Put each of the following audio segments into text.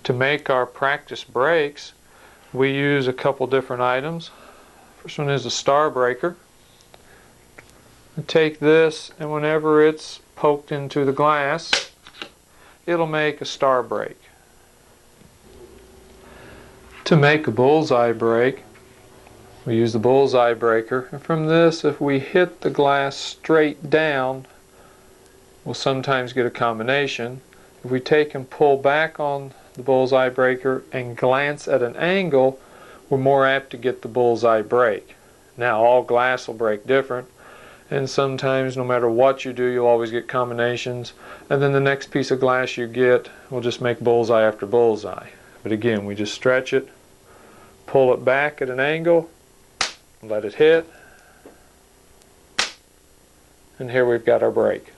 To make our practice brakes, we use a couple different items. First one is a star breaker. Take this, and whenever it's poked into the glass, it'll make a star break. To make a bullseye break, we use the bullseye breaker, and from this, if we hit the glass straight down, we'll sometimes get a combination. If we take and pull back on the bullseye breaker and glance at an angle, we're more apt to get the bullseye break. Now, all glass will break different, and sometimes no matter what you do, you'll always get combinations, and then the next piece of glass you get will just make bullseye after bullseye. But again, we just stretch it, pull it back at an angle, let it hit, and here we've got our break.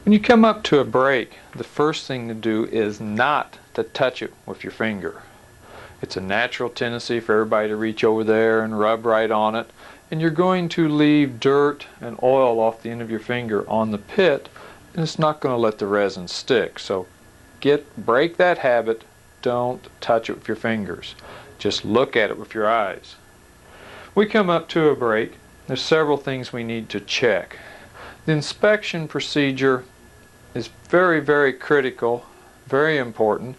When you come up to a break, the first thing to do is not to touch it with your finger. It's a natural tendency for everybody to reach over there and rub right on it, and you're going to leave dirt and oil off the end of your finger on the pit, and it's not going to let the resin stick. So break that habit. Don't touch it with your fingers. Just look at it with your eyes. We come up to a break. There's several things we need to check. The inspection procedure is very, very critical, very important,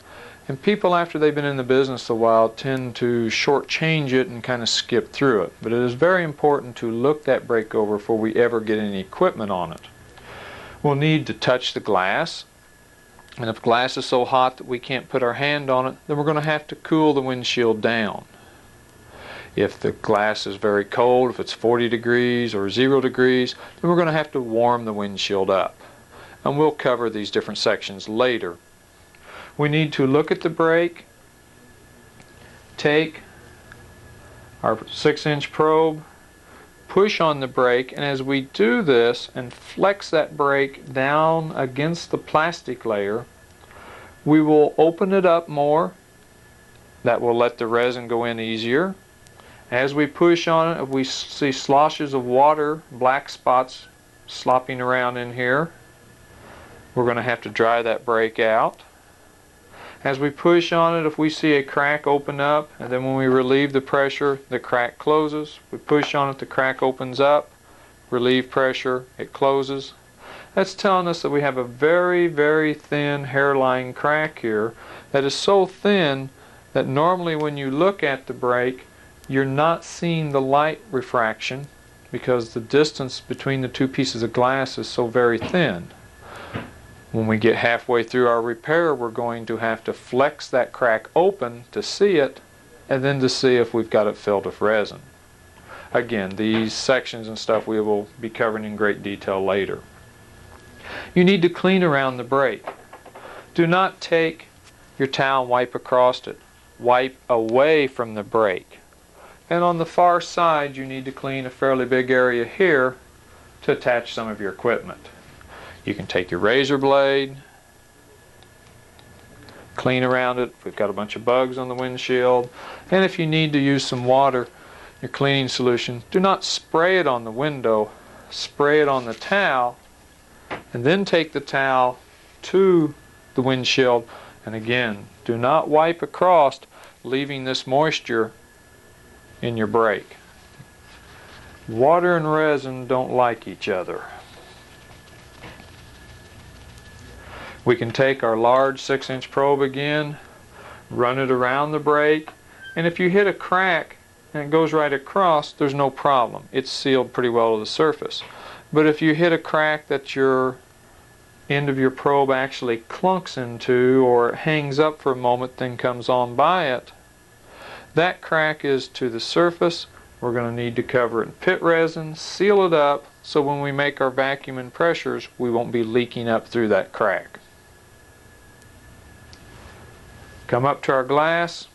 and people after they've been in the business a while tend to shortchange it and kind of skip through it. But it is very important to look that brake over before we ever get any equipment on it. We'll need to touch the glass, and if glass is so hot that we can't put our hand on it, then we're going to have to cool the windshield down. If the glass is very cold, if it's 40 degrees or 0 degrees, then we're going to have to warm the windshield up. And we'll cover these different sections later. We need to look at the brake, take our 6-inch probe, push on the brake, and as we do this and flex that brake down against the plastic layer, we will open it up more. That will let the resin go in easier. As we push on it, if we see sloshes of water, black spots slopping around in here, we're going to have to dry that brake out. As we push on it, if we see a crack open up, and then when we relieve the pressure, the crack closes. We push on it, the crack opens up, relieve pressure, it closes. That's telling us that we have a very, very thin hairline crack here that is so thin that normally when you look at the brake, you're not seeing the light refraction because the distance between the two pieces of glass is so very thin. When we get halfway through our repair, we're going to have to flex that crack open to see it, and then to see if we've got it filled with resin. Again, these sections and stuff we will be covering in great detail later. You need to clean around the brake. Do not take your towel and wipe across it. Wipe away from the brake. And on the far side, you need to clean a fairly big area here to attach some of your equipment. You can take your razor blade, clean around it. If we've got a bunch of bugs on the windshield, and if you need to use some water, your cleaning solution, do not spray it on the window, spray it on the towel, and then take the towel to the windshield, and again, do not wipe across, leaving this moisture in your brake. Water and resin don't like each other. We can take our large 6-inch probe again, run it around the brake, and if you hit a crack and it goes right across, there's no problem. It's sealed pretty well to the surface. But if you hit a crack that your end of your probe actually clunks into, or it hangs up for a moment then comes on by it, that crack is to the surface. We're going to need to cover it in pit resin, seal it up, so when we make our vacuum and pressures, we won't be leaking up through that crack. Come up to our glass,